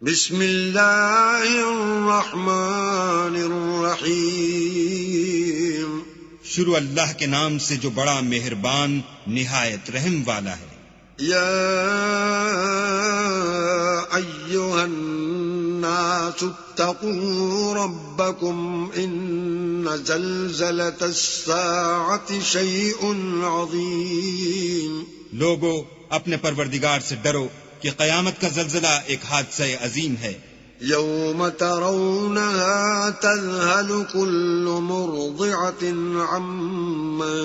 بسم اللہ الرحمن الرحیم. شروع اللہ کے نام سے جو بڑا مہربان نہایت رحم والا ہے. یا ایھا الناس اتقوا ربکم ان زلزلۃ الساعۃ شیء عظیم. لوگو اپنے پروردگار سے ڈرو کہ قیامت کا زلزلہ ایک حادثہ عظیم ہے. یوم ترونها تذهل كل مرضعة عما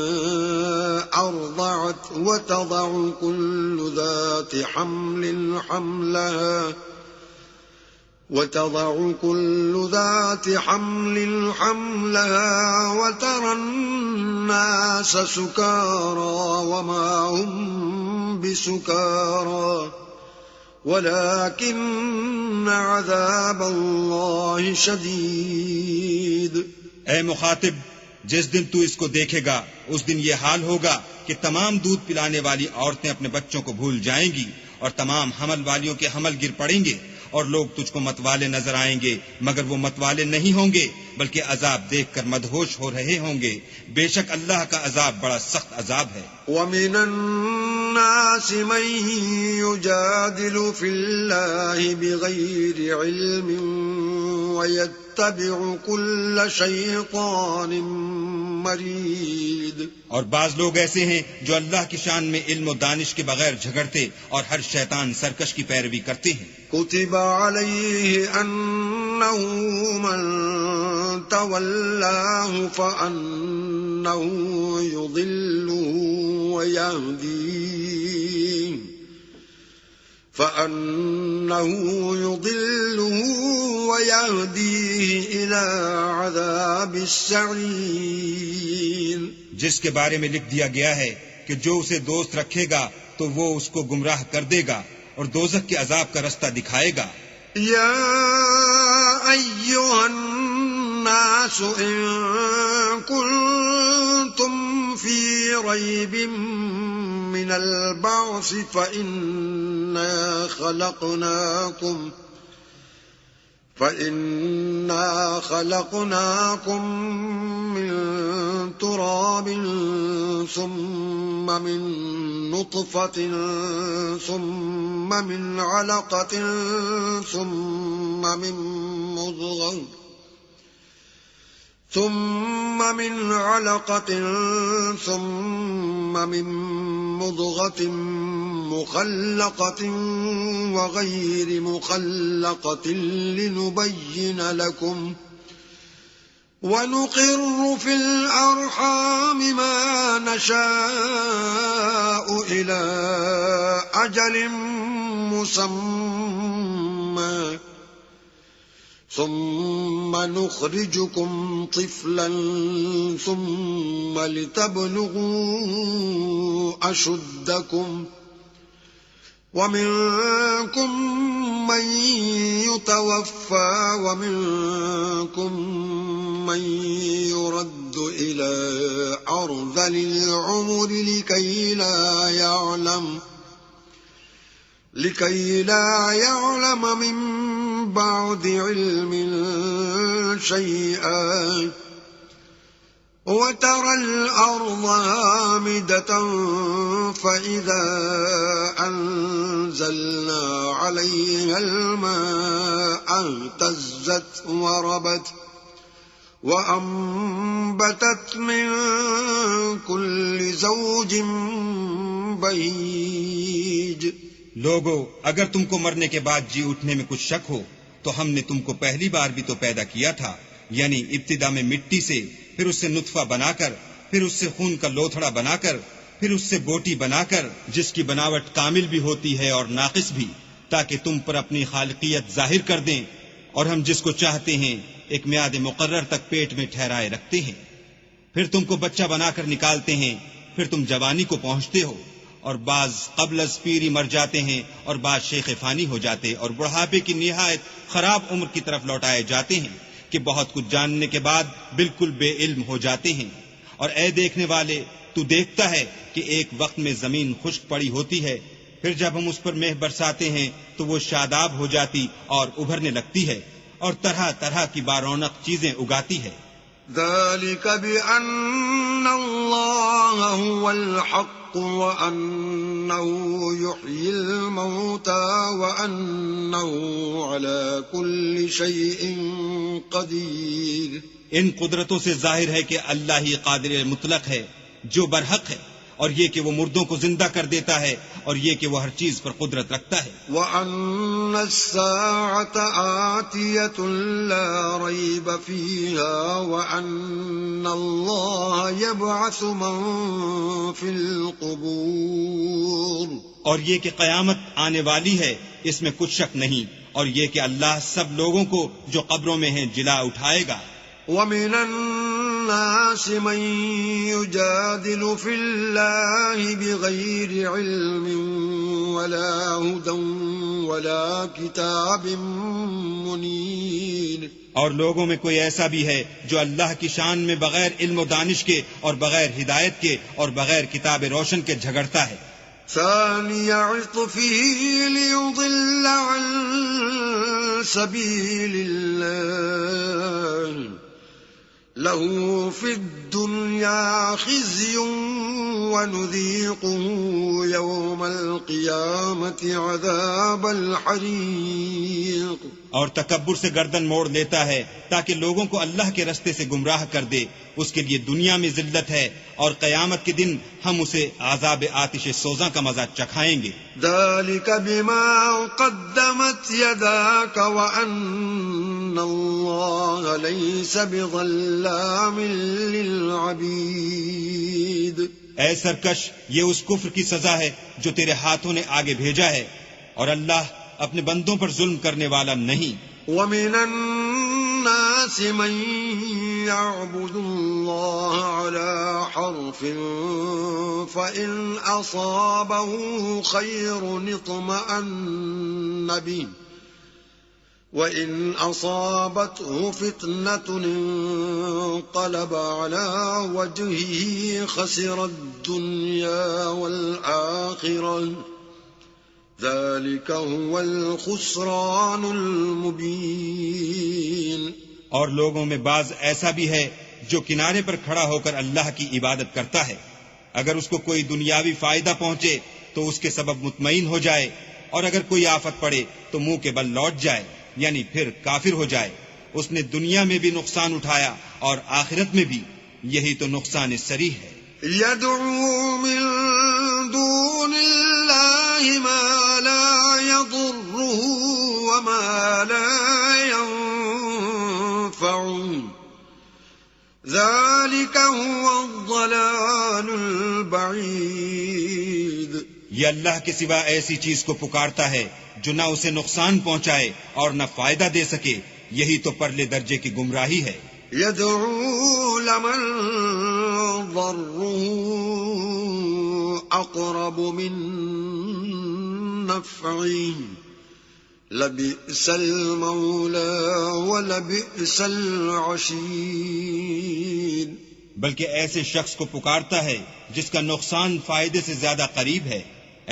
أرضعت وتضع كل ذات حمل حملها وترى الناس سكارى وما هم بسكارى وَلَكِنَّ عَذَابَ اللَّهِ شَدِيدٌ. اے مخاطب، جس دن تو اس کو دیکھے گا اس دن یہ حال ہوگا کہ تمام دودھ پلانے والی عورتیں اپنے بچوں کو بھول جائیں گی اور تمام حمل والیوں کے حمل گر پڑیں گے اور لوگ تجھ کو متوالے نظر آئیں گے مگر وہ متوالے نہیں ہوں گے بلکہ عذاب دیکھ کر مدہوش ہو رہے ہوں گے. بے شک اللہ کا عذاب بڑا سخت عذاب ہے. وَمِنَ النَّاسِ مَن يُجَادِلُ فِي اللَّهِ بِغَيْرِ عِلْمٍ وَيَتَّبِعُ كُلَّ شَيْطَانٍ مَرِيدٍ. اور بعض لوگ ایسے ہیں جو اللہ کی شان میں علم و دانش کے بغیر جھگڑتے اور ہر شیطان سرکش کی پیروی کرتے ہیں. كتب عليه أنه من تولاه فأنه يضله ويهديه إلى عذاب السعير. جس کے بارے میں لکھ دیا گیا ہے کہ جو اسے دوست رکھے گا تو وہ اس کو گمراہ کر دے گا اور دوزخ کے عذاب کا رستہ دکھائے گا. یا ایھا الناس ان کنتم فی ریب من البعث فإنا خلقناكم من تراب ثم من نطفة ثم من علقة ثم من مضغة مخلقة وغير مخلقة لنبين لكم ونقر في الأرحام ما نشاء إلى أجل مسمى ثم نخرجكم طفلا ثم لتبلغوا أشدكم ومنكم من يتوفى ومنكم من يرد إلى أرذل العمر لكي لا يعلم من بعد علم شيئا وترى الأرض هامدة فإذا أنزلنا عليها الماء اهتزت وربت وأنبتت من كل زوج بهيج. لوگو اگر تم کو مرنے کے بعد جی اٹھنے میں کچھ شک ہو تو ہم نے تم کو پہلی بار بھی تو پیدا کیا تھا، یعنی ابتدا میں مٹی سے، پھر اس سے نطفہ بنا کر، پھر اس سے خون کا لوتھڑا بنا کر، پھر اس سے بوٹی بنا کر جس کی بناوٹ کامل بھی ہوتی ہے اور ناقص بھی، تاکہ تم پر اپنی خالقیت ظاہر کر دیں. اور ہم جس کو چاہتے ہیں ایک میعاد مقرر تک پیٹ میں ٹھہرائے رکھتے ہیں. پھر تم کو بچہ بنا کر نکالتے ہیں، پھر تم جوانی کو پہنچتے ہو، اور بعض قبل از پیری مر جاتے ہیں اور بعض شیخ فانی ہو جاتے اور بڑھاپے کی نہایت خراب عمر کی طرف لوٹائے جاتے ہیں کہ بہت کچھ جاننے کے بعد بالکل بے علم ہو جاتے ہیں. اور اے دیکھنے والے، تو دیکھتا ہے کہ ایک وقت میں زمین خشک پڑی ہوتی ہے، پھر جب ہم اس پر مہ برساتے ہیں تو وہ شاداب ہو جاتی اور ابھرنے لگتی ہے اور طرح طرح کی بارونق چیزیں اگاتی ہے. ذلك بأن الله هو الحق وأنه يحيي الموتى وأنه على كل شيء قدير. ان قدرتوں سے ظاہر ہے کہ اللہ ہی قادر مطلق ہے جو برحق ہے، اور یہ کہ وہ مردوں کو زندہ کر دیتا ہے، اور یہ کہ وہ ہر چیز پر قدرت رکھتا ہے. وَأَنَّ السَّاعَةَ آتِيَةٌ لَا رَيْبَ فِيهَا وَأَنَّ اللَّهَ يَبْعَثُ مَن فِي الْقُبُورِ. اور یہ کہ قیامت آنے والی ہے، اس میں کچھ شک نہیں، اور یہ کہ اللہ سب لوگوں کو جو قبروں میں ہیں جلا اٹھائے گا. وَمِنَ النَّاسِ مَن يُجَادِلُ فِي اللَّهِ بِغَيْرِ عِلْمٍ وَلَا هُدًى وَلَا كِتَابٍ مُنِيرٍ. اور لوگوں میں کوئی ایسا بھی ہے جو اللہ کی شان میں بغیر علم و دانش کے اور بغیر ہدایت کے اور بغیر کتاب روشن کے جھگڑتا ہے. ثاني عطفه ليضل عن سبيل الله له في الدنيا خزي ونذيقه يوم القيامة عذاب الحريق. اور تکبر سے گردن موڑ لیتا ہے تاکہ لوگوں کو اللہ کے رستے سے گمراہ کر دے. اس کے لیے دنیا میں ذلت ہے اور قیامت کے دن ہم اسے عذاب آتش سوزاں کا مزہ چکھائیں گے. ذلك بما قدمت يداك وأن الله ليس بظلام للعبيد. اے سرکش، یہ اس کفر کی سزا ہے جو تیرے ہاتھوں نے آگے بھیجا ہے، اور اللہ اپنے بندوں پر ظلم کرنے والا نہیں. وَمِنَ النَّاسِ مَن يَعْبُدُ اللَّهَ عَلَى حَرْفٍ فَإِنْ أَصَابَهُ خَيْرٌ اطْمَأَنَّ بِهِ وَإِنْ أَصَابَتْهُ فِتْنَةٌ انقَلَبَ عَلَى وَجْهِهِ خَسِرَ الدُّنْيَا وَالْآخِرَةَ ذَلِكَ هُوَ الْخُسْرَانُ الْمُبِينُ. اور لوگوں میں بعض ایسا بھی ہے جو کنارے پر کھڑا ہو کر اللہ کی عبادت کرتا ہے، اگر اس کو کوئی دنیاوی فائدہ پہنچے تو اس کے سبب مطمئن ہو جائے، اور اگر کوئی آفت پڑے تو منہ کے بل لوٹ جائے، یعنی پھر کافر ہو جائے. اس نے دنیا میں بھی نقصان اٹھایا اور آخرت میں بھی، یہی تو نقصان صریح ہے. يدعو من دون الله ما لا يضره وما لا ينفعه ذلك هو الضلال البعيد. یہ اللہ کے سوا ایسی چیز کو پکارتا ہے جو نہ اسے نقصان پہنچائے اور نہ فائدہ دے سکے، یہی تو پرلے درجے کی گمراہی ہے. يدعو لمن ضره أقرب من نفعه لبئس المولى ولبئس العشير. بلکہ ایسے شخص کو پکارتا ہے جس کا نقصان فائدے سے زیادہ قریب ہے،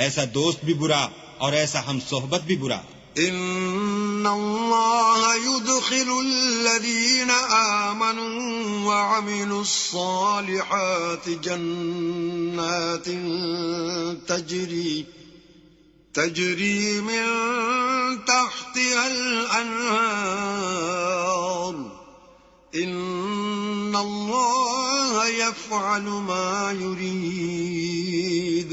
ایسا دوست بھی برا اور ایسا ہم صحبت بھی برا. ان الله يدخل الذين آمنوا وعملوا الصالحات جنات تجري من تحتها الأنهار ان الله يفعل ما يريد.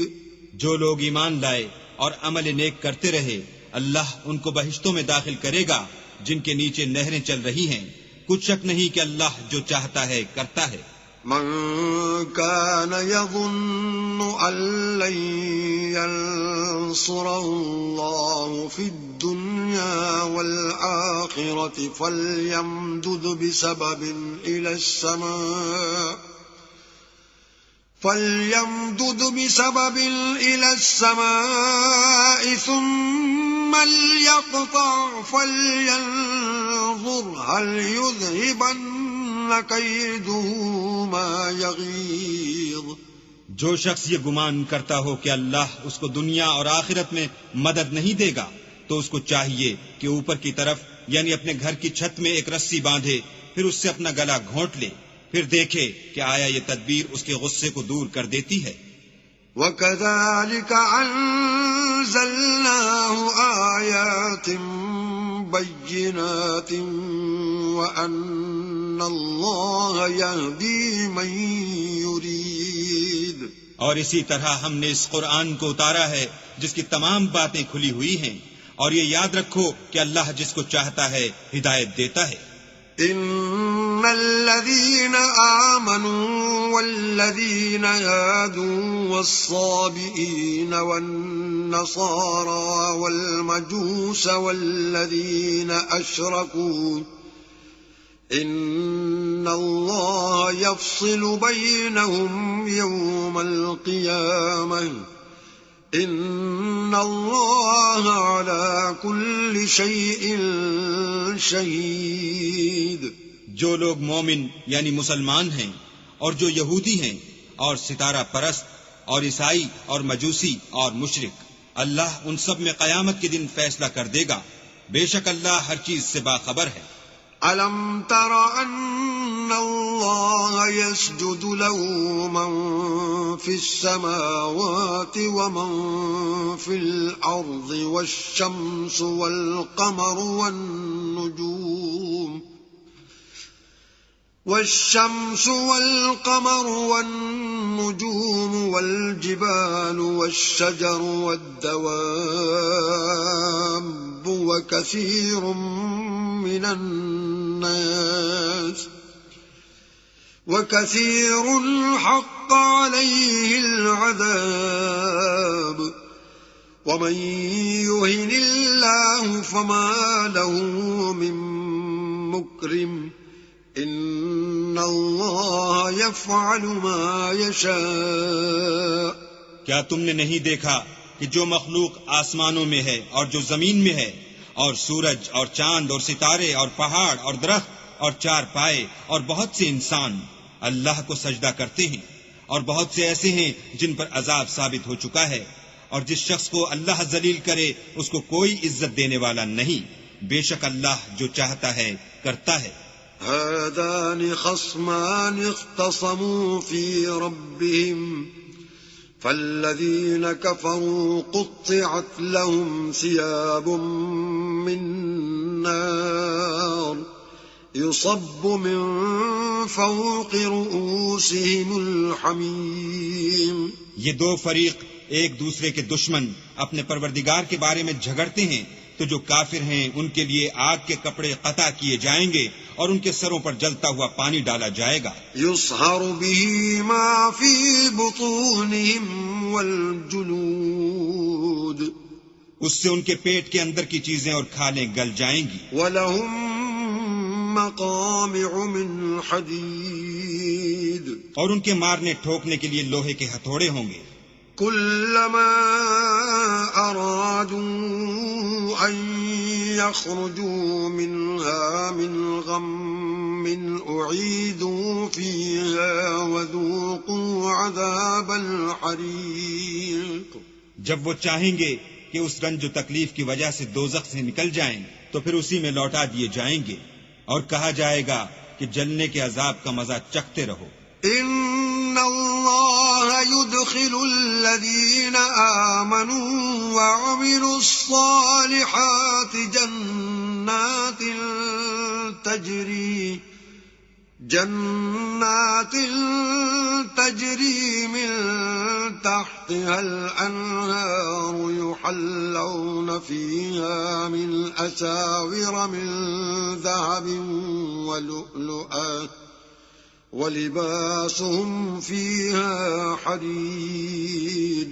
جو لوگ ایمان لائے اور عمل نیک کرتے رہے، اللہ ان کو بہشتوں میں داخل کرے گا جن کے نیچے نہریں چل رہی ہیں. کچھ شک نہیں کہ اللہ جو چاہتا ہے کرتا ہے. من كان يظن أن لن ينصره الله في الدنيا والآخرة فليمدد بسبب إلى السماء ثم ليقطع فلينظر هل يذهبن كيده ما يغيظ. جو شخص یہ گمان کرتا ہو کہ اللہ اس کو دنیا اور آخرت میں مدد نہیں دے گا تو اس کو چاہیے کہ اوپر کی طرف یعنی اپنے گھر کی چھت میں ایک رسی باندھے، پھر اس سے اپنا گلا گھونٹ لے، پھر دیکھے کہ آیا یہ تدبیر اس کے غصے کو دور کر دیتی ہے۔ وَكَذَلِكَ أَنزَلْنَاهُ آيَاتٍ بَيِّنَاتٍ وَأَنَّ اللَّهَ يَهْدِي مَن يُرِيدُ۔ اور اسی طرح ہم نے اس قرآن کو اتارا ہے جس کی تمام باتیں کھلی ہوئی ہیں، اور یہ یاد رکھو کہ اللہ جس کو چاہتا ہے ہدایت دیتا ہے۔ إن الذين آمنوا والذين هادوا والصابئين والنصارى والمجوس والذين أشركوا إن الله يفصل بينهم يوم القيامة إن الله على كل شيء شهيد۔ جو لوگ مومن یعنی مسلمان ہیں اور جو یہودی ہیں اور ستارہ پرست اور عیسائی اور مجوسی اور مشرک، اللہ ان سب میں قیامت کے دن فیصلہ کر دے گا، بے شک اللہ ہر چیز سے باخبر ہے۔ أَلَمْ تَرَ أَنَّ اللَّهَ يَسْجُدُ لَهُ مَن فِي السَّمَاوَاتِ وَمَن فِي الْأَرْضِ وَالشَّمْسُ وَالْقَمَرُ وَالنُّجُومُ وَالْجِبَالُ وَالشَّجَرُ وَالدَّوَابُّ وَكَثِيرٌ حَقَّ عَلَيْهِ الْعَذَابُ وَمَن يُهِنِ اللَّهُ فَمَا لَهُ مِن مُّكْرِمٍ إِنَّ اللَّهَ يَفْعَلُ مَا يَشَاءُ۔ کیا تم نے نہیں دیکھا کہ جو مخلوق آسمانوں میں ہے اور جو زمین میں ہے، اور سورج اور چاند اور ستارے اور پہاڑ اور درخت اور چار پائے اور بہت سے انسان اللہ کو سجدہ کرتے ہیں، اور بہت سے ایسے ہیں جن پر عذاب ثابت ہو چکا ہے، اور جس شخص کو اللہ ذلیل کرے اس کو کوئی عزت دینے والا نہیں، بے شک اللہ جو چاہتا ہے کرتا ہے۔ هَذَانِ خَصْمَانِ اخْتَصَمُوا فِي رَبِّهِمْ فَالَّذِينَ كَفَرُوا قُطِّعَتْ لَهُمْ ثِيَابٌ مِّن نَّارٍ يُصَبُّ مِن فَوْقِ رُؤُوسِهِمُ الْحَمِيمُ۔ یہ دو فریق ایک دوسرے کے دشمن اپنے پروردگار کے بارے میں جھگڑتے ہیں، تو جو کافر ہیں ان کے لیے آگ کے کپڑے قطع کیے جائیں گے اور ان کے سروں پر جلتا ہوا پانی ڈالا جائے گا۔ يُصْهَرُ بِهِ مَا فِي بُطُونِهِمْ وَالْجُلُودُ، اس سے ان کے پیٹ کے اندر کی چیزیں اور کھالیں گل جائیں گی۔ وَلَهُم مَّقَامِعُ مِنْ حَدِيدٍ، اور ان کے مارنے ٹھوکنے کے لیے لوہے کے ہتھوڑے ہوں گے۔ كُلَّمَا أَرَادُوا أَن يَخْرُجُوا مِنْهَا مِنْ غَمٍّ أُعِيدُوا فِيهَا وَذُوقُوا عَذَابَ الْحَرِيقِ۔ جب وہ چاہیں گے کہ اس رنج و تکلیف کی وجہ سے دوزخ سے نکل جائیں تو پھر اسی میں لوٹا دیے جائیں گے، اور کہا جائے گا کہ جلنے کے عذاب کا مزہ چکھتے رہو۔ إِنَّ اللَّهَ يُدْخِلُ الَّذِينَ آمَنُوا وَعَمِلُوا الصَّالِحَاتِ جَنَّاتٍ تَجْرِي مِن تَحْتِهَا الْأَنْهَارُ يُحَلَّوْنَ فِيهَا مِنْ أَسَاوِرَ مِن ذَهَبٍ وَلُؤْلُؤًا وَلِبَاسُهُمْ فِيهَا حَرِيرٌ۔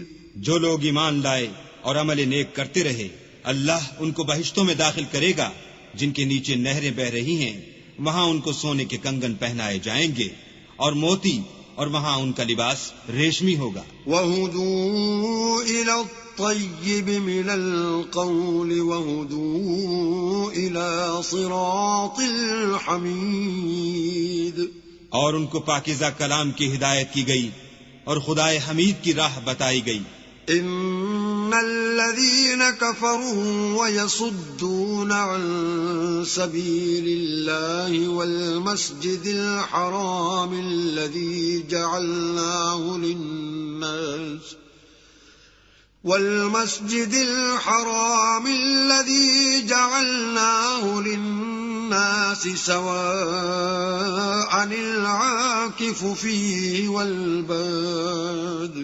جو لوگ ایمان لائے اور عمل نیک کرتے رہے، اللہ ان کو بہشتوں میں داخل کرے گا جن کے نیچے نہریں بہ رہی ہیں، وہاں ان کو سونے کے کنگن پہنائے جائیں گے اور موتی، اور وہاں ان کا لباس ریشمی ہوگا۔ وَهُدُوا إِلَى الطَّيِّبِ مِنَ الْقَوْلِ وَهُدُوا إِلَى صِرَاطِ الْحَمِيدِ۔ اور ان کو پاکیزہ کلام کی ہدایت کی گئی اور خدائے حمید کی راہ بتائی گئی۔ ان الذين كفروا ويصدون عن سبيل الله والمسجد الحرام الذي جعلناه للناس سواء العاكف فيه والباد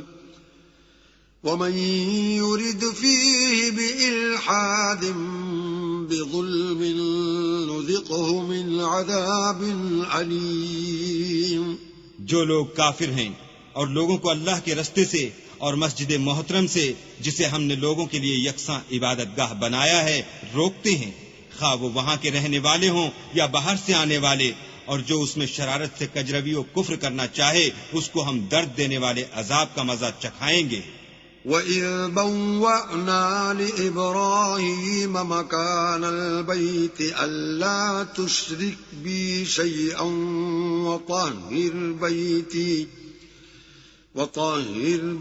ومن يرد فيه بإلحاد بظلم نذقه من عذاب عليم۔ جو لوگ کافر ہیں اور لوگوں کو اللہ کے رستے سے اور مسجد محترم سے جسے ہم نے لوگوں کے لیے یکساں عبادت گاہ بنایا ہے روکتے ہیں، خواہ وہ وہاں کے رہنے والے ہوں یا باہر سے آنے والے، اور جو اس میں شرارت سے کجروی و کفر کرنا چاہے اس کو ہم درد دینے والے عذاب کا مزہ چکھائیں گے۔ وَإِذْ بَوَّأْنَا لِإِبْرَاهِيمَ مَكَانَ الْبَيْتِ أَلَّا تُشْرِكْ بِي شَيْئًا وَطَهِّرْ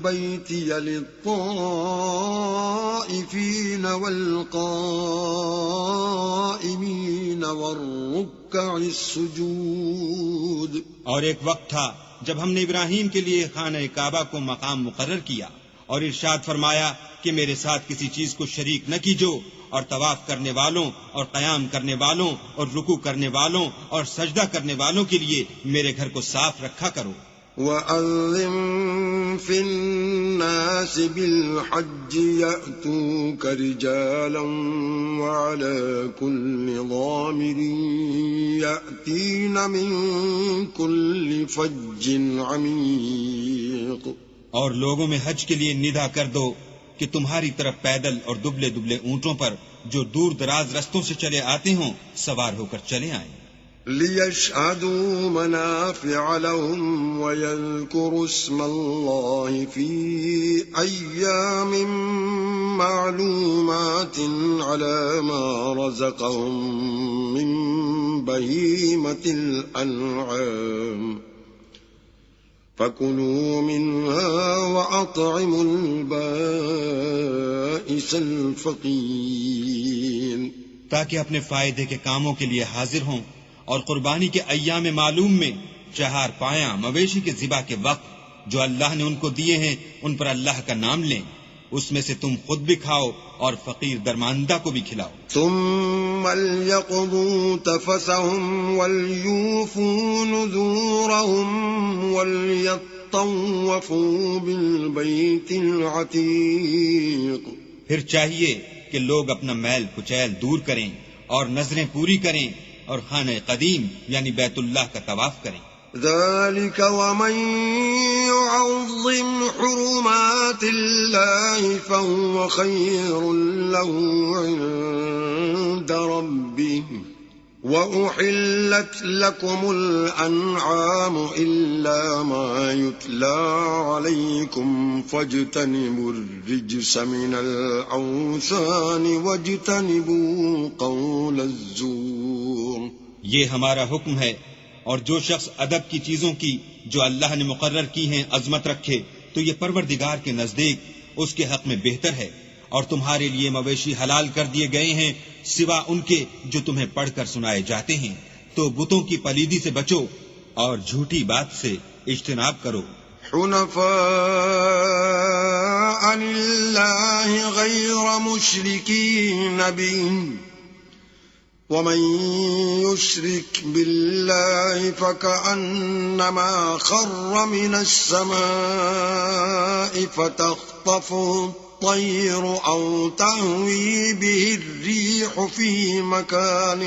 بَيْتِيَ لِلطَّائِفِينَ وَالْقَائِمِينَ وَالرُّكَّعِ السُّجُودِ۔ اور ایک وقت تھا جب ہم نے ابراہیم کے لیے خانہ کعبہ کو مقام مقرر کیا اور ارشاد فرمایا کہ میرے ساتھ کسی چیز کو شریک نہ کیجو، اور طواف کرنے والوں اور قیام کرنے والوں اور رکوع کرنے والوں اور سجدہ کرنے والوں کے لیے میرے گھر کو صاف رکھا کرو۔ وَأَذِّن فِي النَّاسِ بِالْحَجِّ يَأْتُوكَ رِجَالًا وَعَلَى كُلِّ ضَامِرٍ يَأْتِينَ مِن كُلِّ فَجٍّ عَمِيقٍ۔ اور لوگوں میں حج کے لیے ندا کر دو کہ تمہاری طرف پیدل اور دبلے دبلے اونٹوں پر جو دور دراز رستوں سے چلے آتے ہوں سوار ہو کر چلے آئیں۔ لِيَشْهَدُوا مَنَافِعَ لَهُمْ وَيَذْكُرُوا اسْمَ اللَّهِ فِي أَيَّامٍ مَّعْلُومَاتٍ عَلَى مَا رَزَقَهُم مِّن بَهِيمَةِ الْأَنْعَامِ فَكُلُوا مِنْهَا وَأَطْعِمُوا الْبَائِسَ الْفَقِيرَ، تاکہ اپنے فائدے کے کاموں کے لیے حاضر ہوں اور قربانی کے ایام معلوم میں چہار پایاں مویشی کے ذبح کے وقت جو اللہ نے ان کو دیے ہیں ان پر اللہ کا نام لیں، اس میں سے تم خود بھی کھاؤ اور فقیر درماندہ کو بھی کھلاؤ۔ ثم ليقضوا تفثهم وليوفوا نذورهم وليطوفوا بالبيت العتيق۔ پھر چاہیے کہ لوگ اپنا میل کچیل دور کریں اور نظریں پوری کریں اور خانہ قدیم یعنی بیت اللہ کا طواف کریں۔ ذلك ومن يعظم حرمات الله فهو خير له عند ربه وأحلت لكم الأنعام إلا ما يتلى عليكم فاجتنبوا الرجس من الأوثان واجتنبوا قول الزور۔ یہ ہمارا حکم ہے، اور جو شخص ادب کی چیزوں کی جو اللہ نے مقرر کی ہیں عظمت رکھے تو یہ پروردگار کے نزدیک اس کے حق میں بہتر ہے، اور تمہارے لیے مویشی حلال کر دیے گئے ہیں سوا ان کے جو تمہیں پڑھ کر سنائے جاتے ہیں، تو بتوں کی پلیدی سے بچو اور جھوٹی بات سے اجتناب کرو۔ حنفاء لله غير مشركين به ومن يشرك بالله فكأنما خر من السماء فتخطفه الطير أو تهوي به الريح في مكان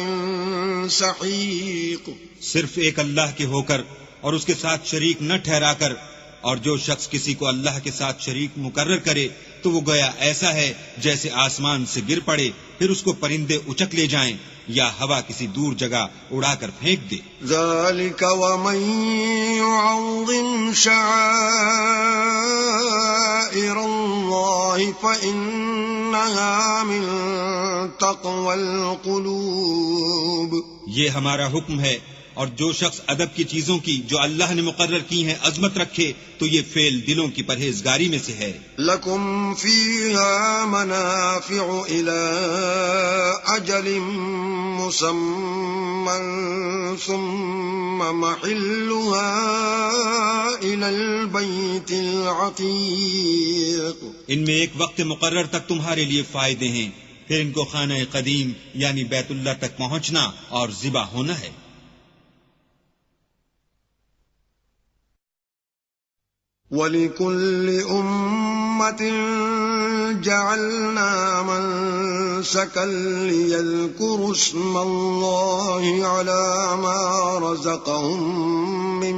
سحيق۔ صرف ایک اللہ کے ہو کر اور اس کے ساتھ شریک نہ ٹھہرا کر، اور جو شخص کسی کو اللہ کے ساتھ شریک مقرر کرے تو وہ گویا ایسا ہے جیسے آسمان سے گر پڑے پھر اس کو پرندے اچک لے جائیں یا ہوا کسی دور جگہ اڑا کر پھینک دے۔ ذلك ومن يعظم شعائر الله فإنها من تقوى القلوب۔ یہ ہمارا حکم ہے، اور جو شخص ادب کی چیزوں کی جو اللہ نے مقرر کی ہیں عظمت رکھے تو یہ فعل دلوں کی پرہیزگاری میں سے ہے. لکم فیہا منافع الی اجل مسمى ثم محلها الی البیت العتیق. ان میں ایک وقت مقرر تک تمہارے لیے فائدے ہیں، پھر ان کو خانہ قدیم یعنی بیت اللہ تک پہنچنا اور ذبح ہونا ہے. وَلِكُلِّ أُمَّةٍ جَعَلْنَا مَنسَكًا لِيَذْكُرُوا اسْمَ اللَّهِ عَلَى مَا رَزَقَهُم مِّن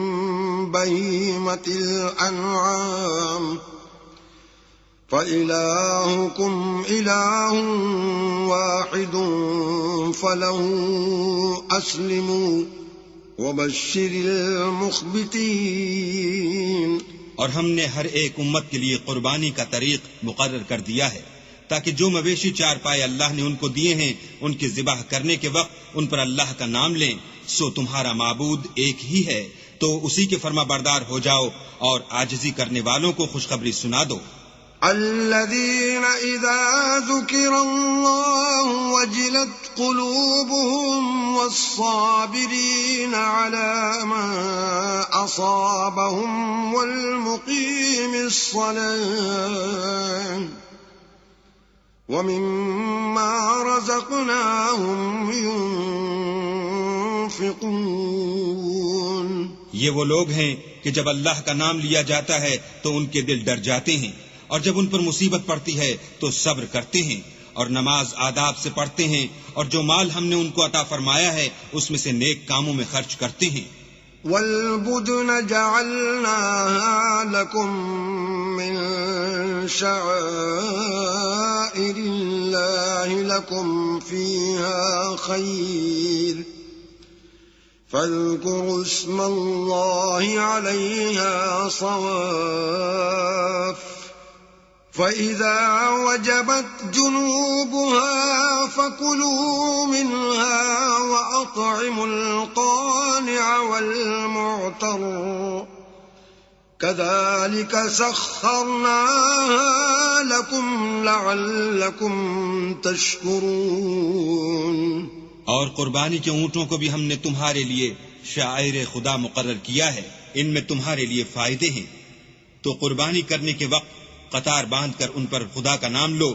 بَهِيمَةِ الْأَنْعَامِ فَإِلَٰهُكُمْ إِلَٰهٌ وَاحِدٌ فَلَهُ أَسْلِمُوا وَبَشِّرِ الْمُخْبِتِينَ. اور ہم نے ہر ایک امت کے لیے قربانی کا طریق مقرر کر دیا ہے تاکہ جو مویشی چار پائے اللہ نے ان کو دیے ہیں ان کے ذبح کرنے کے وقت ان پر اللہ کا نام لیں. سو تمہارا معبود ایک ہی ہے تو اسی کے فرما بردار ہو جاؤ اور عاجزی کرنے والوں کو خوشخبری سنا دو. الذين إذا ذكر الله وجلت قلوبهم والصابرين على ما أصابهم والمقيم الصلاة ومما رزقناهم ينفقون. یہ وہ لوگ ہیں کہ جب اللہ کا نام لیا جاتا ہے تو ان کے دل ڈر جاتے ہیں، اور جب ان پر مصیبت پڑتی ہے تو صبر کرتے ہیں اور نماز آداب سے پڑھتے ہیں، اور جو مال ہم نے ان کو عطا فرمایا ہے اس میں سے نیک کاموں میں خرچ کرتے ہیں. وَالْبُدْنَ جَعَلْنَاهَا لَكُم مِّن شَعَائِرِ اللَّهِ لَكُمْ فِيهَا خَيْرٌ فَاذْكُرُوا اسْمَ اللَّهِ عَلَيْهَا صَوَافَّ فَإِذَا وَجَبَتْ جُنُوبُهَا فَكُلُوا مِنْهَا وَأَطْعِمُوا الْقَانِعَ وَالْمُعْتَرَّ كَذَلِكَ سَخَّرْنَاهَا لَكُمْ لَعَلَّكُمْ تَشْكُرُونَ. اور قربانی کے اونٹوں کو بھی ہم نے تمہارے لیے شعائر خدا مقرر کیا ہے، ان میں تمہارے لیے فائدے ہیں. تو قربانی کرنے کے وقت قطار باندھ کر ان پر خدا کا نام لو.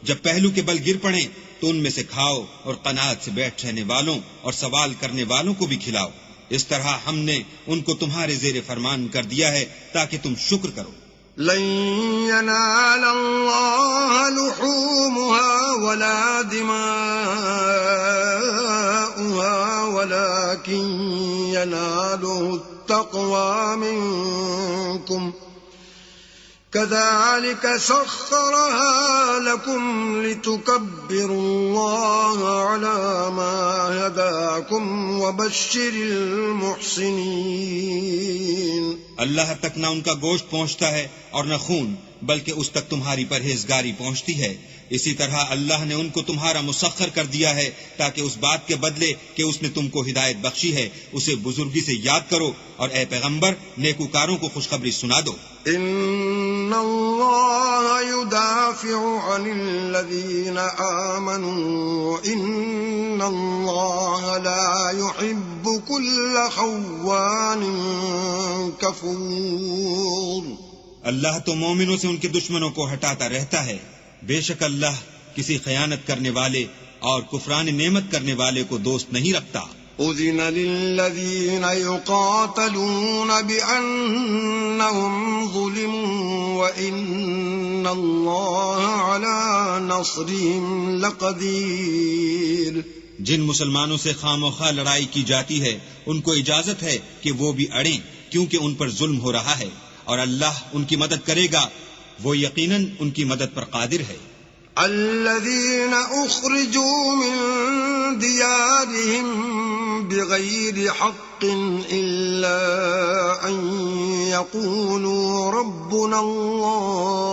جب پہلو کے بل گر پڑیں تو ان میں سے کھاؤ اور قناعت سے بیٹھ رہنے والوں اور سوال کرنے والوں کو بھی کھلاؤ. اس طرح ہم نے ان کو تمہارے زیر فرمان کر دیا ہے تاکہ تم شکر کرو. لن ينال الله لحومها ولا دماؤها ولكن يناله التقوى منكم كذلك سخرها لكم لتكبروا الله على ما هداكم وبشر المحسنين. اللہ تک نہ ان کا گوشت پہنچتا ہے اور نہ خون، بلکہ اس تک تمہاری پرہیزگاری پہنچتی ہے. اسی طرح اللہ نے ان کو تمہارا مسخر کر دیا ہے تاکہ اس بات کے بدلے کہ اس نے تم کو ہدایت بخشی ہے اسے بزرگی سے یاد کرو، اور اے پیغمبر نیکوکاروں کو خوشخبری سنا دو. ان اللہ يدافع عن الذین آمنوا ان اللہ لا يحب كل خوان کفور. اللہ تو مومنوں سے ان کے دشمنوں کو ہٹاتا رہتا ہے، بے شک اللہ کسی خیانت کرنے والے اور کفران نعمت کرنے والے کو دوست نہیں رکھتا. اذن للذین یقاتلون بأنہم ظلموا وإن اللہ علی نصرہم لقدیر. جن مسلمانوں سے خام و خواہ لڑائی کی جاتی ہے ان کو اجازت ہے کہ وہ بھی اڑیں کیونکہ ان پر ظلم ہو رہا ہے، اور اللہ ان کی مدد کرے گا، وہ یقیناً ان کی مدد پر قادر ہے. الذين أخرجوا من ديارهم بغير حق إلا أن يقولوا ربنا الله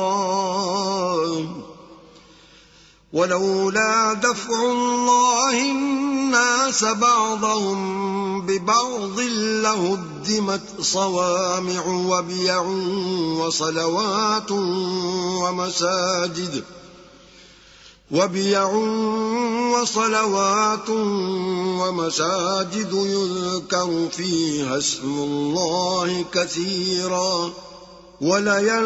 ولولا دفع الله الناس الناس بعضهم ببعض لهدمت صوامع وبيع وصلوات ومساجد يذكر فيها اسم الله كثيرا وَلَيَنصُرَنَّ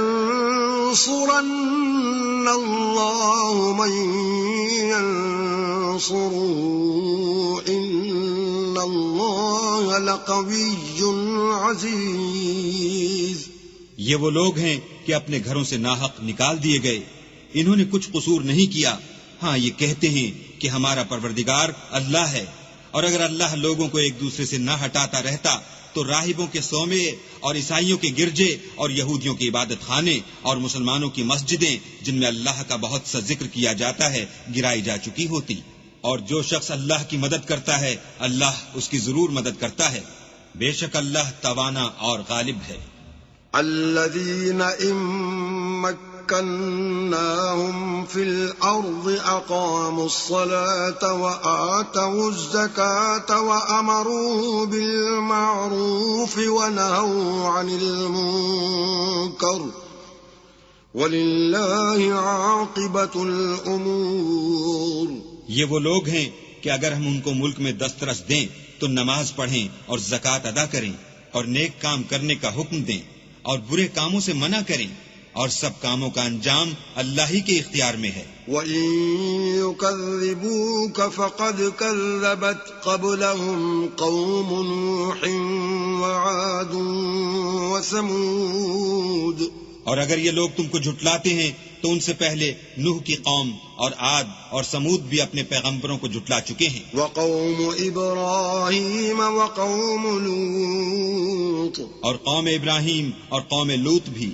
اللَّهُ مَن يَنصُرُهُ إِنَّ اللَّهَ لَقَوِيٌّ عَزِيزٌ۔ یہ وہ لوگ ہیں کہ اپنے گھروں سے ناحق نکال دیے گئے، انہوں نے کچھ قصور نہیں کیا، ہاں یہ کہتے ہیں کہ ہمارا پروردگار اللہ ہے، اور اگر اللہ لوگوں کو ایک دوسرے سے نہ ہٹاتا رہتا تو راہبوں کے صومعے اور عیسائیوں کے گرجے اور یہودیوں کے عبادت خانے اور مسلمانوں کی مسجدیں جن میں اللہ کا بہت سا ذکر کیا جاتا ہے گرائی جا چکی ہوتی، اور جو شخص اللہ کی مدد کرتا ہے اللہ اس کی ضرور مدد کرتا ہے، بے شک اللہ توانا اور غالب ہے۔ الذين إن مكناهم في الأرض أقاموا الصلاة وآتوا الزكاة وأمروا بالمعروف ونهوا عن المنكر ولله عاقبة الأمور۔ یہ وہ لوگ ہیں کہ اگر ہم ان کو ملک میں دسترس دیں تو نماز پڑھیں اور زکوٰۃ ادا کریں اور نیک کام کرنے کا حکم دیں اور برے کاموں سے منع کریں، اور سب کاموں کا انجام اللہ ہی کے اختیار میں ہے۔ وَإِن يُكَذِّبُوكَ فَقَدْ كَذَّبَتْ قَبْلَهُمْ قَوْمُ نُوحٍ وَعَادٌ وَثَمُودُ۔ اور اگر یہ لوگ تم کو جھٹلاتے ہیں تو ان سے پہلے نوح کی قوم اور عاد اور سمود بھی اپنے پیغمبروں کو جھٹلا چکے ہیں، وَقَوْمُ إِبْرَاهِيمَ وَقَوْمُ لُوطٍ، اور قوم ابراہیم اور قوم لوط بھی،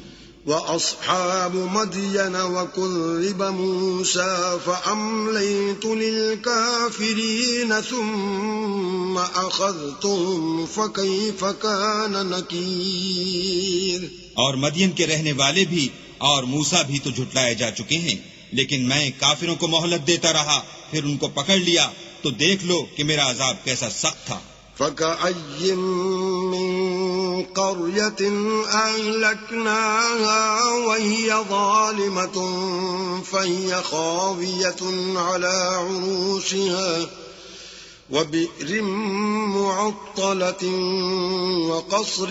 وَأَصْحَابُ مَدْيَنَ وَكُذِّبَ مُوسَى فَأَمْلَيْتُ لِلْكَافِرِينَ ثُمَّ أَخَذْتُهُمْ فَكَيْفَ كَانَ نَكِيرِ۔ اور مدین کے رہنے والے بھی اور موسیٰ بھی تو جھٹلائے جا چکے ہیں، لیکن میں کافروں کو مہلت دیتا رہا، پھر ان کو پکڑ لیا تو دیکھ لو کہ میرا عذاب کیسا سخت تھا۔ فَكَأَيٍّن مِّن قَرْيَةٍ أَهْلَكْنَاهَا وَهِيَ ظَالِمَةٌ فَهِيَ خَاوِيَةٌ عَلَى عُرُوشِهَا وَبِئْرٍ مُّعَطَّلَةٍ وَقَصْرٍ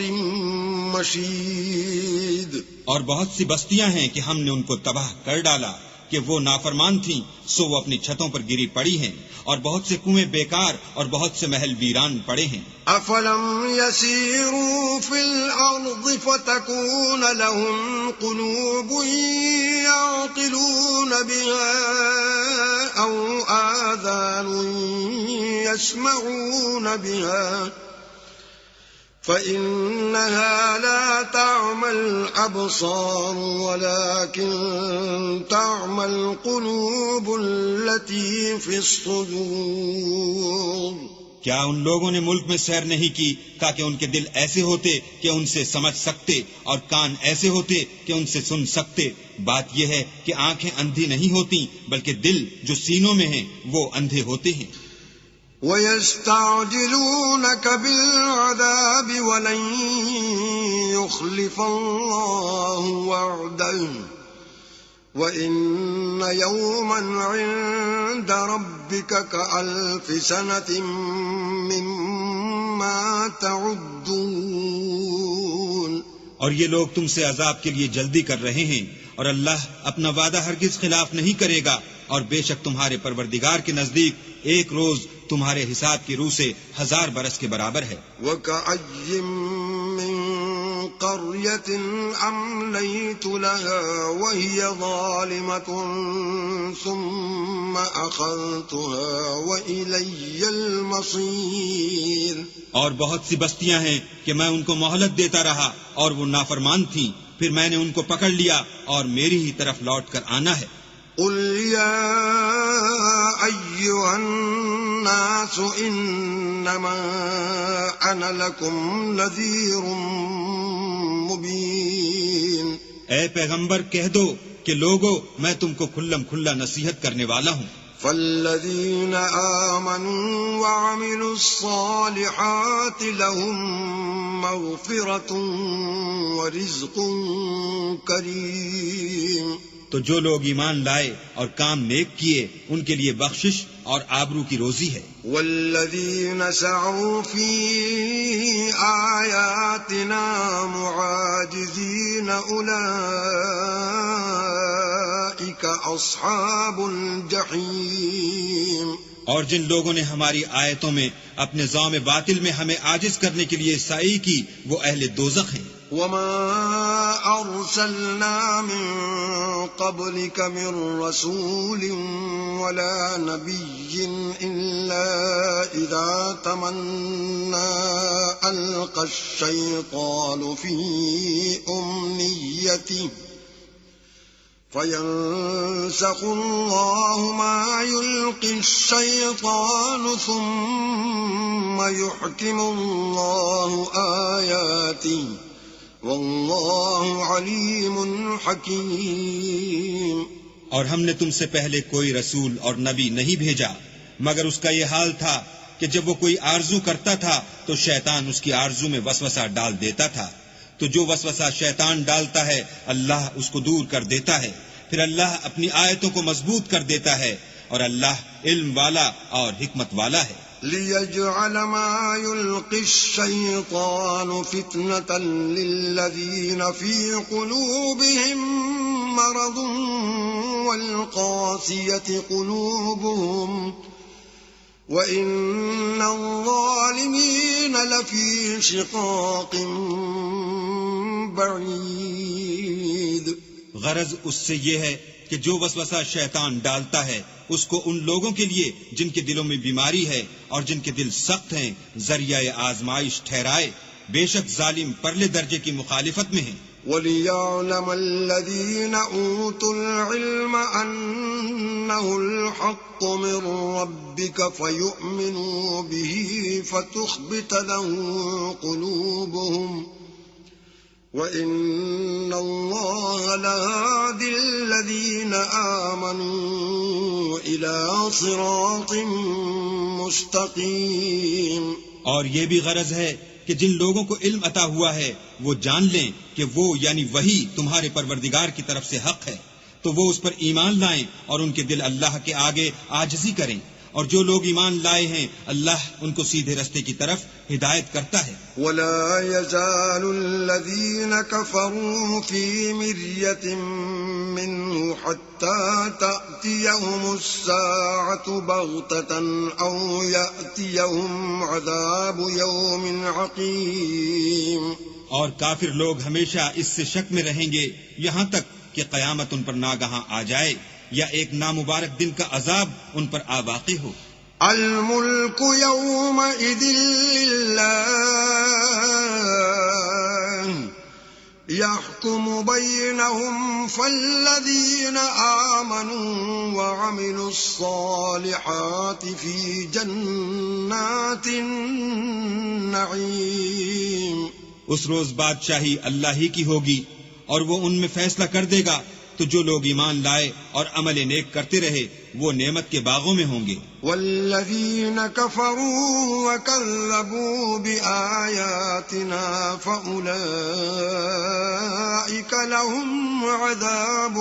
مَّشِيدٍ۔ اور بہت سی بستیاں ہیں کہ ہم نے ان کو تباہ کر ڈالا کہ وہ نافرمان تھیں، سو وہ اپنی چھتوں پر گری پڑی ہیں، اور بہت سے کنویں بیکار اور بہت سے محل ویران پڑے ہیں۔ أَفَلَمْ يَسِيرُوا فِي الْأَرْضِ فَتَكُونَ لَهُمْ قُلُوبٌ يَعْقِلُونَ بِهَا أَوْ آذَانٌ يَسْمَعُونَ بِهَا فَإِنَّهَا لَا تَعْمَى الْأَبْصَارُ وَلَكِن تَعْمَى الْقُلُوبُ الَّتِي فِي الصُّدُورِ۔ کیا ان لوگوں نے ملک میں سیر نہیں کی تاکہ ان کے دل ایسے ہوتے کہ ان سے سمجھ سکتے اور کان ایسے ہوتے کہ ان سے سن سکتے؟ بات یہ ہے کہ آنکھیں اندھی نہیں ہوتی بلکہ دل جو سینوں میں ہیں وہ اندھے ہوتے ہیں۔ وَيَسْتَعْجِلُونَكَ بِالْعَذَابِ وَلَن يُخْلِفَ اللَّهُ وَعْدَهُ وَإِنَّ يَوْمًا عِندَ رَبِّكَ كَأَلْفِ سَنَةٍ مِّمَّا تَعُدُّونَ۔ اور یہ لوگ تم سے عذاب کے لیے جلدی کر رہے ہیں، اور اللہ اپنا وعدہ ہرگز خلاف نہیں کرے گا، اور بے شک تمہارے پروردگار کے نزدیک ایک روز تمہارے حساب کی روح سے 1000 برس کے برابر ہے۔ وَكَأَيٍّن مِّن قَرْيَةٍ أَمْلَيْتُ لَهَا وَهِيَ ظَالِمَةٌ ثُمَّ أَخَذْتُهَا وَإِلَيَّ الْمَصِيرُ۔ اور بہت سی بستیاں ہیں کہ میں ان کو مہلت دیتا رہا اور وہ نافرمان تھیں، پھر میں نے ان کو پکڑ لیا اور میری ہی طرف لوٹ کر آنا ہے۔ قُلْ يَا أَيُّهَا النَّاسُ إِنَّمَا أَنَا لَكُمْ نَذِيرٌ مُبِينٌ۔ اے پیغمبر کہہ دو کہ لوگو میں تم کو کھلم کھلا نصیحت کرنے والا ہوں۔ فالذين آمنوا وعملوا الصالحات لهم مغفرة ورزق كريم. تو جو لوگ ایمان لائے اور کام نیک کیے ان کے لیے بخشش اور آبرو کی روزی ہے. والذين سعوا في آياتنا معاجزين أولئك أصحاب الجحيم. اور جن لوگوں نے ہماری آیتوں میں اپنے ذوم باطل میں ہمیں عاجز کرنے کے لیے سعی کی وہ اہل دوزخ ہیں. وما أرسلنا من قبلك من رسول ولا نبي إلا إذا تمنى ألقى الشيطان في أمنيته فينسخ الله ما يلقي الشيطان ثم يحكم الله آياته واللہ علیم حکیم. اور ہم نے تم سے پہلے کوئی رسول اور نبی نہیں بھیجا مگر اس کا یہ حال تھا کہ جب وہ کوئی آرزو کرتا تھا تو شیطان اس کی آرزو میں وسوسہ ڈال دیتا تھا. تو جو وسوسہ شیطان ڈالتا ہے اللہ اس کو دور کر دیتا ہے. پھر اللہ اپنی آیتوں کو مضبوط کر دیتا ہے اور اللہ علم والا اور حکمت والا ہے. لِيَجْعَلَ مَا يُلْقِي الشَّيْطَانُ فِتْنَةً لِلَّذِينَ فِي قُلُوبِهِم مَّرَضٌ وَالْقَاسِيَةِ قُلُوبُهُمْ وَإِنَّ الظَّالِمِينَ لَفِي شِقَاقٍ بَعِيدٍ. غرض اس سے یہ ہے کہ جو وسوسہ شیطان ڈالتا ہے اس کو ان لوگوں کے لیے جن کے دلوں میں بیماری ہے اور جن کے دل سخت ہیں ذریعہ آزمائش ٹھہرائے. بے شک ظالم پرلے درجے کی مخالفت میں ہیں. وَلِيَعْلَمَ الَّذِينَ أُوتُوا الْعِلْمَ أَنَّهُ الْحَقُّ مِنْ رَبِّكَ فَيُؤْمِنُوا بِهِ فَتُخْبِتَ لَهُ قُلُوبُهُمْ وَإِنَّ اللَّهَ لَهَادِ الَّذِينَ آمَنُوا إِلَى صِرَاطٍ مُسْتَقِيمٍ. اور یہ بھی غرض ہے کہ جن لوگوں کو علم عطا ہوا ہے وہ جان لیں کہ وہ یعنی وہی تمہارے پروردگار کی طرف سے حق ہے تو وہ اس پر ایمان لائیں اور ان کے دل اللہ کے آگے عاجزی کریں. اور جو لوگ ایمان لائے ہیں اللہ ان کو سیدھے رستے کی طرف ہدایت کرتا ہے. وَلَا يَزَالُ الَّذِينَ كَفَرُوا فِي مِرْيَةٍ مِّنْهُ حَتَّى تَأْتِيَهُمُ السَّاعَةُ بَغْتَةً أَوْ يَأْتِيَهُمْ عَذَابُ يَوْمٍ عَقِيمٍ. اور کافر لوگ ہمیشہ اس سے شک میں رہیں گے یہاں تک کہ قیامت ان پر ناگہاں آ جائے یا ایک نامبارک دن کا عذاب ان پر آ واقع ہو. الملک یومئذ للہ یحکم بینہم فالذین آمنوا وعملوا الصالحات فی جنات النعیم. اس روز بادشاہی اللہ ہی کی ہوگی اور وہ ان میں فیصلہ کر دے گا. تو جو لوگ ایمان لائے اور عمل نیک کرتے رہے وہ نعمت کے باغوں میں ہوں گے. والذین کفروا وکذبوا بآیاتنا فأولئک لهم عذاب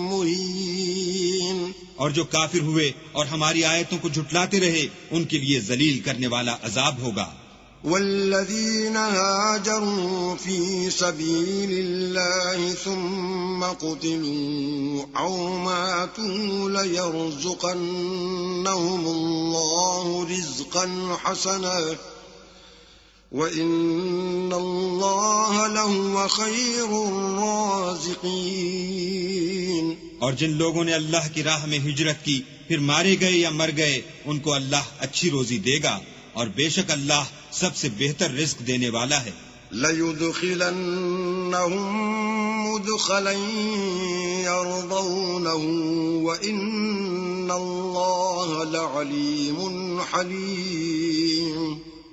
مہین. اور جو کافر ہوئے اور ہماری آیتوں کو جھٹلاتے رہے ان کے لیے ذلیل کرنے والا عذاب ہوگا. والذین هاجروا فی سبیل اللہ ثم قتلوا او ماتوا لیرزقنہم اللہ رزقا حسنا وَإِنَّ اللَّهَ لَهُوَ خَيْرُ الرَّازِقِينَ. اور جن لوگوں نے اللہ کی راہ میں ہجرت کی پھر مارے گئے یا مر گئے ان کو اللہ اچھی روزی دے گا اور بے شک اللہ سب سے بہتر رزق دینے والا ہے. لَيُدْخِلَنَّهُمْ مُدْخَلًا يَرْضَوْنَهُ وَإِنَّ اللَّهَ لَعَلِيمٌ حَلِيمٌ.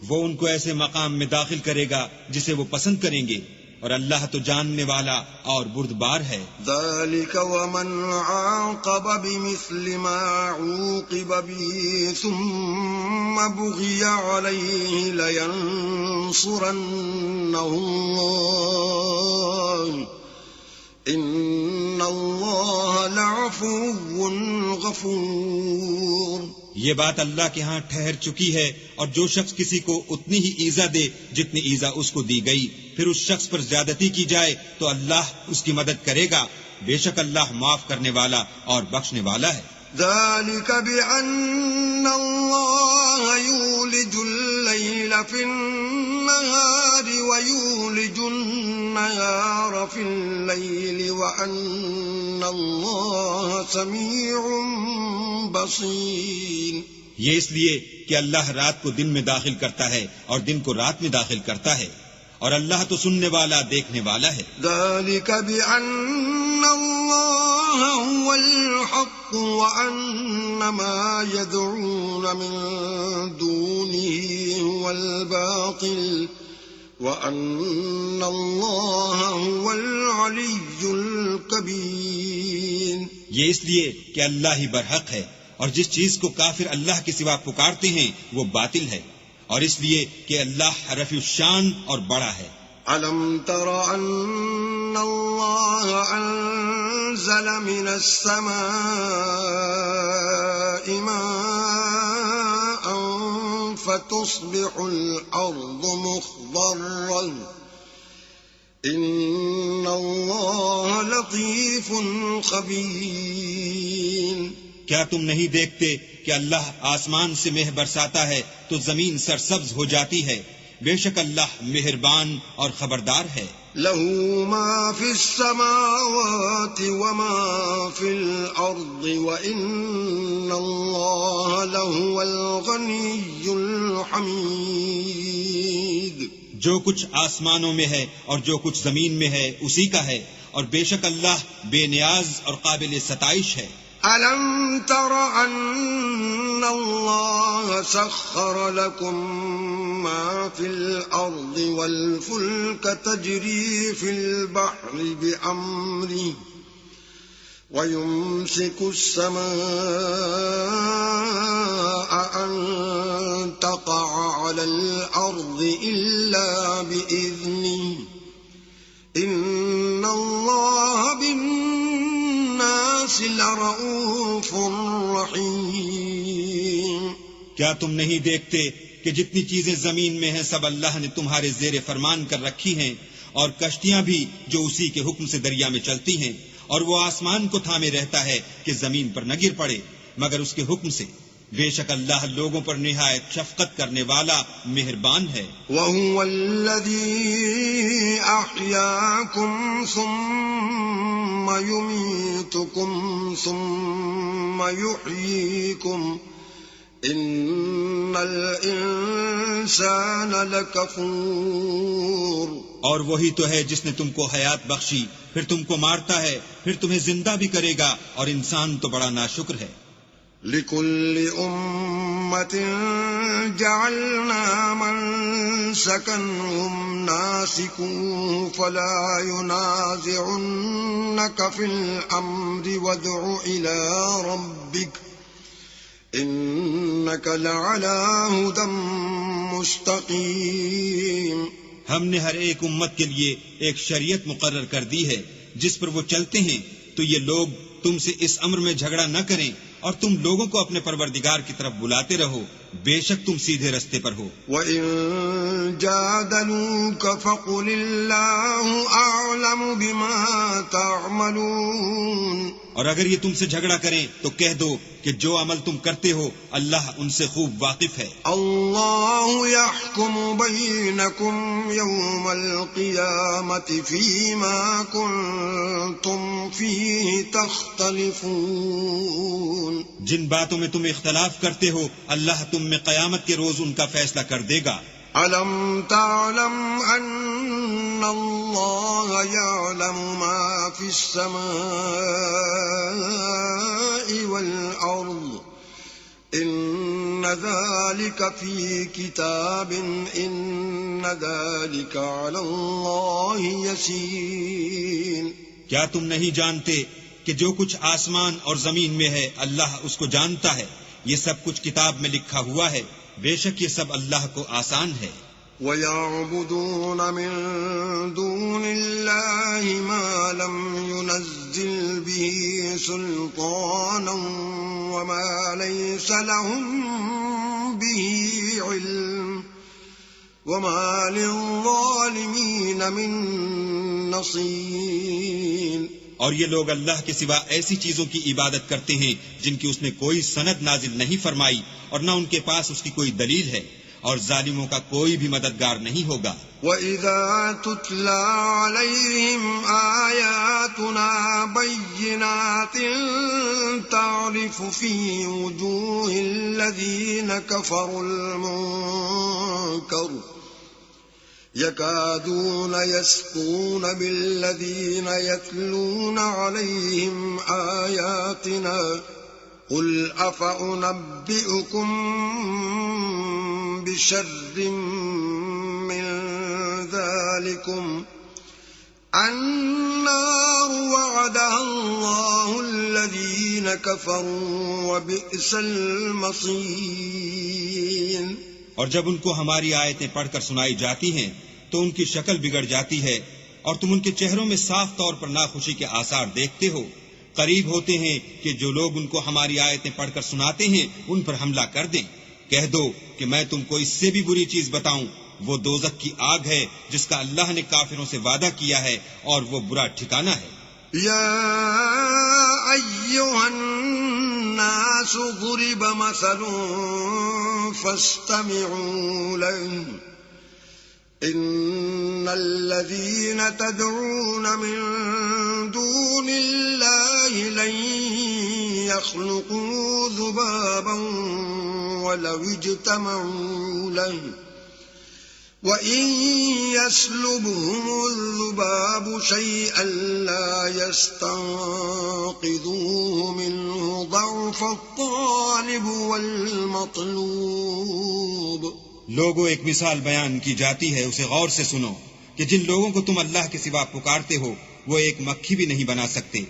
وہ ان کو ایسے مقام میں داخل کرے گا جسے وہ پسند کریں گے اور اللہ تو جاننے والا اور بردبار ہے۔ ذلك ومن عاقب بمثل ما عوقب به ثم بغي عليه لينصرنه الله إن الله لعفو غفور۔ یہ بات اللہ کے ہاں ٹھہر چکی ہے، اور جو شخص کسی کو اتنی ہی ایذا دے جتنی ایذا اس کو دی گئی، پھر اس شخص پر زیادتی کی جائے تو اللہ اس کی مدد کرے گا، بے شک اللہ معاف کرنے والا اور بخشنے والا ہے۔ ذلك بأن الله يولج الليل في النهار ويولج النهار في الليل وأن الله سميع بصير۔ یہ اس لیے کہ اللہ رات کو دن میں داخل کرتا ہے اور دن کو رات میں داخل کرتا ہے، اور اللہ تو سننے والا دیکھنے والا ہے۔ ذلك بأن الله هو الحق وأن ما يدعون من دونه هو الباطل وأن الله هو العلي الكبير۔ یہ اس لیے کہ اللہ ہی برحق ہے، اور جس چیز کو کافر اللہ کے سوا پکارتے ہیں وہ باطل ہے، اور اس لیے کہ اللہ رفیع الشان اور بڑا ہے۔ أَلَمْ تَرَ أَنَّ اللَّهَ أَنزَلَ مِنَ السَّمَاءِ مَاءً فَتُصْبِحُ الْأَرْضُ مُخْضَرًّا إِنَّ اللَّهَ لَطِيفٌ خَبِيرٌ۔ کیا تم نہیں دیکھتے کہ اللہ آسمان سے مہ برساتا ہے تو زمین سرسبز ہو جاتی ہے، بے شک اللہ مہربان اور خبردار ہے۔ له ما في السماوات وما في الأرض وإن الله لهو الغني الحميد۔ جو کچھ آسمانوں میں ہے اور جو کچھ زمین میں ہے اسی کا ہے، اور بے شک اللہ بے نیاز اور قابل ستائش ہے۔ أَلَمْ تَرَ أَنَّ اللَّهَ سَخَّرَ لَكُم مَّا فِي الْأَرْضِ وَالْفُلْكَ تَجْرِي فِي الْبَحْرِ بِأَمْرِهِ وَيُمْسِكُ السَّمَاءَ أَن تَقَعَ عَلَى الْأَرْضِ إِلَّا بِإِذْنِهِ إِنَّ اللَّهَ بِالنَّاسِ لَرَءُوفٌ رَحِيمٌ۔ کیا تم نہیں دیکھتے کہ جتنی چیزیں زمین میں ہیں سب اللہ نے تمہارے زیر فرمان کر رکھی ہیں، اور کشتیاں بھی جو اسی کے حکم سے دریا میں چلتی ہیں، اور وہ آسمان کو تھامے رہتا ہے کہ زمین پر نہ گر پڑے مگر اس کے حکم سے، بے شک اللہ لوگوں پر نہایت شفقت کرنے والا مہربان ہے۔ وَهُوَ الَّذِي أَحْيَاكُمْ ثُمَّ يُمِيتُكُمْ ثُمَّ يُحْيِيكُمْ إِنَّ الْإِنسَانَ لَكَفُورٌ۔ اور وہی تو ہے جس نے تم کو حیات بخشی، پھر تم کو مارتا ہے، پھر تمہیں زندہ بھی کرے گا، اور انسان تو بڑا ناشکر ہے۔ لِكُلِّ أُمَّةٍ جَعَلْنَا مَنسَكًا هُمْ نَاسِكُوهُ فَلَا يُنَازِعُنَّكَ فِي الْأَمْرِ وَادْعُ إِلَى رَبِّكَ إِنَّكَ لَعَلَى هُدًى مُسْتَقِيمٍ۔ ہم نے ہر ایک امت کے لیے ایک شریعت مقرر کر دی ہے جس پر وہ چلتے ہیں، تو یہ لوگ تم سے اس امر میں جھگڑا نہ کریں، اور تم لوگوں کو اپنے پروردگار کی طرف بلاتے رہو، بے شک تم سیدھے رستے پر ہو۔ وَإِن جَادَلُوكَ فَقُلِ اللَّهُ أَعْلَمُ بِمَا تَعْمَلُونَ۔ اور اگر یہ تم سے جھگڑا کریں تو کہہ دو کہ جو عمل تم کرتے ہو اللہ ان سے خوب واقف ہے۔ اللہ يحكم بينكم يوم القيامة فيما كنتم فيه تختلفون۔ جن باتوں میں تم اختلاف کرتے ہو اللہ تم میں قیامت کے روز ان کا فیصلہ کر دے گا۔ أَلَمْ تَعْلَمْ أَنَّ اللَّهَ يَعْلَمُ مَا فِي السَّمَاءِ وَالْأَرْضِ إن ذلك في كتاب إن ذلك على الله يسير. کیا تم نہیں جانتے کہ جو کچھ آسمان اور زمین میں ہے اللہ اس کو جانتا ہے؟ یہ سب کچھ کتاب میں لکھا ہوا ہے. بے شک یہ سب اللہ کو آسان ہے. وَيَعْبُدُونَ مِن دُونِ اللَّهِ مَا لَمْ يُنَزِّلْ بِهِ سُلْطَانًا وَمَا لَيْسَ لَهُم بِهِ عِلْمٌ وَمَا لِلظَّالِمِينَ مِن نَصِيرٍ. اور یہ لوگ اللہ کے سوا ایسی چیزوں کی عبادت کرتے ہیں جن کی اس نے کوئی سند نازل نہیں فرمائی اور نہ ان کے پاس اس کی کوئی دلیل ہے، اور ظالموں کا کوئی بھی مددگار نہیں ہوگا. وَإِذَا تُتْلَى عَلَيْهِمْ آيَاتُنَا بَيِّنَاتٍ تَعْرِفُ فِي وُجُوهِ الَّذِينَ كَفَرُوا الْمُنكَرَ يَكَادُونَ يَسْطُونَ بِالَّذِينَ يَتْلُونَ عَلَيْهِمْ آيَاتِنَا قُلْ أَفَأُنَبِّئُكُم بِشَرٍّ مِّن ذَلِكُمْ النَّارُ وَعَدَهَا اللَّهُ الَّذِينَ كَفَرُوا وَبِئْسَ الْمَصِيرُ. اور جب ان کو ہماری آیتیں پڑھ کر سنائی جاتی ہیں تو ان کی شکل بگڑ جاتی ہے اور تم ان کے چہروں میں صاف طور پر ناخوشی کے آثار دیکھتے ہو. قریب ہوتے ہیں کہ جو لوگ ان کو ہماری آیتیں پڑھ کر سناتے ہیں ان پر حملہ کر دیں. کہہ دو کہ میں تم کو اس سے بھی بری چیز بتاؤں، وہ دوزخ کی آگ ہے جس کا اللہ نے کافروں سے وعدہ کیا ہے اور وہ برا ٹھکانہ ہے. يا أيها الناس ضرب مثل فاستمعوا له إن الذين تدعون من دون الله لن يخلقوا ذبابا ولو اجتمعوا له وَإِن يَسْلُبْهُمُ الذُّبَابُ شَيْئًا لَّا يَسْتَنقِذُوهُ مِنْهُ ضَعْفَ الطَّالِبِ وَالْمَطْلُوبِ. لوگوں ایک مثال بیان کی جاتی ہے، اسے غور سے سنو کہ جن لوگوں کو تم اللہ کے سوا پکارتے ہو وہ ایک مکھی بھی نہیں بنا سکتے،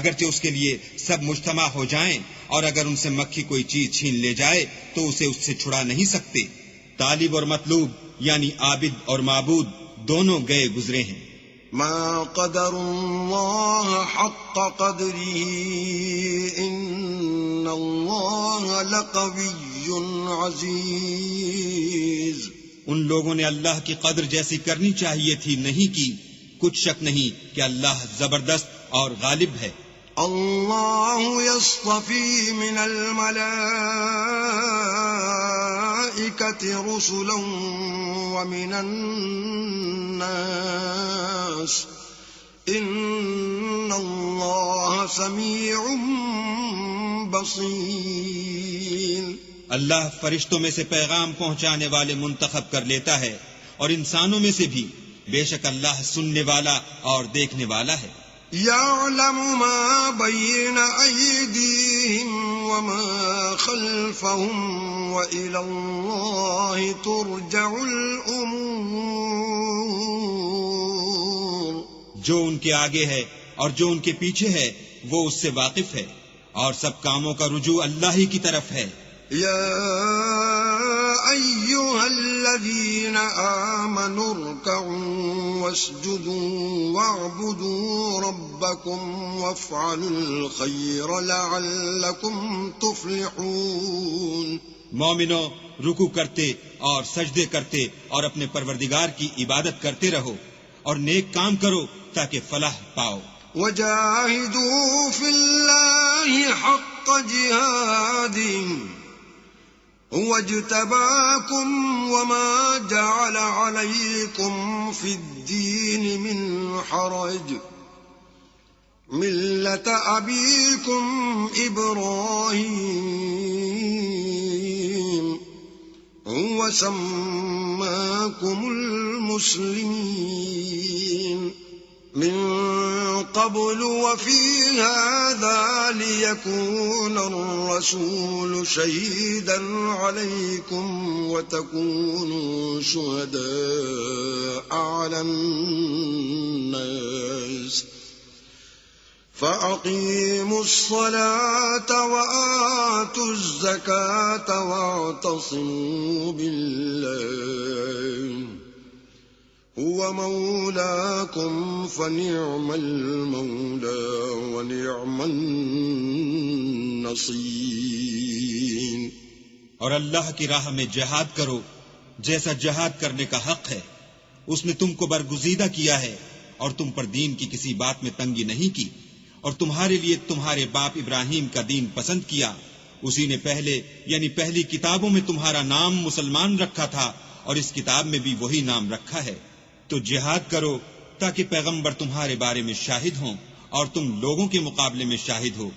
اگرچہ اس کے لیے سب مجتمع ہو جائیں، اور اگر ان سے مکھی کوئی چیز چھین لے جائے تو اسے اس سے چھڑا نہیں سکتے. طالب اور مطلوب یعنی عابد اور معبود دونوں گئے گزرے ہیں. ما قدر اللہ حق قدره ان اللہ لقوی عزیز. ان لوگوں نے اللہ کی قدر جیسی کرنی چاہیے تھی نہیں کی. کچھ شک نہیں کہ اللہ زبردست اور غالب ہے. اللہ یصطفی من الملائکۃ رسلا ومن الناس ان اللہ سمیع بصیر. اللہ فرشتوں میں سے پیغام پہنچانے والے منتخب کر لیتا ہے اور انسانوں میں سے بھی. بے شک اللہ سننے والا اور دیکھنے والا ہے. يعلم ما بين أيديهم وما خلفهم وإلى الله ترجع الأمور. جو ان کے آگے ہے اور جو ان کے پیچھے ہے وہ اس سے واقف ہے، اور سب کاموں کا رجوع اللہ ہی کی طرف ہے. يا أيها الذين آمنوا اركعوا واسجدوا واعبدوا ربكم وافعلوا الخير لعلكم تفلحون. مومنو، رکوع کرتے اور سجدے کرتے اور اپنے پروردگار کی عبادت کرتے رہو اور نیک کام کرو تاکہ فلاح پاؤ. وجاهدوا في الله حق جهاده هو اجتباكم وما جعل عليكم في الدين من حرج ملة أبيكم إبراهيم هو سماكم المسلمين من قبل وفي هذا ليكون الرسول شهيدا عليكم وتكونوا شهداء على الناس فأقيموا الصلاة وآتوا الزكاة واعتصموا بالله هو مولاكم فنعم المولى ونعم النصير. اور اللہ کی راہ میں جہاد کرو جیسا جہاد کرنے کا حق ہے. اس نے تم کو برگزیدہ کیا ہے اور تم پر دین کی کسی بات میں تنگی نہیں کی، اور تمہارے لیے تمہارے باپ ابراہیم کا دین پسند کیا. اسی نے پہلے یعنی پہلی کتابوں میں تمہارا نام مسلمان رکھا تھا اور اس کتاب میں بھی وہی نام رکھا ہے. تو جہاد کرو تاکہ پیغمبر تمہارے بارے میں شاہد ہوں اور تم لوگوں کے مقابلے میں شاہد ہو.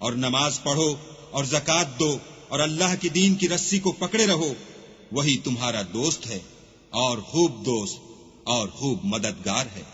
اور نماز پڑھو اور زکوٰۃ دو اور اللہ کی دین کی رسی کو پکڑے رہو. وہی تمہارا دوست ہے اور خوب دوست اور خوب مددگار ہے.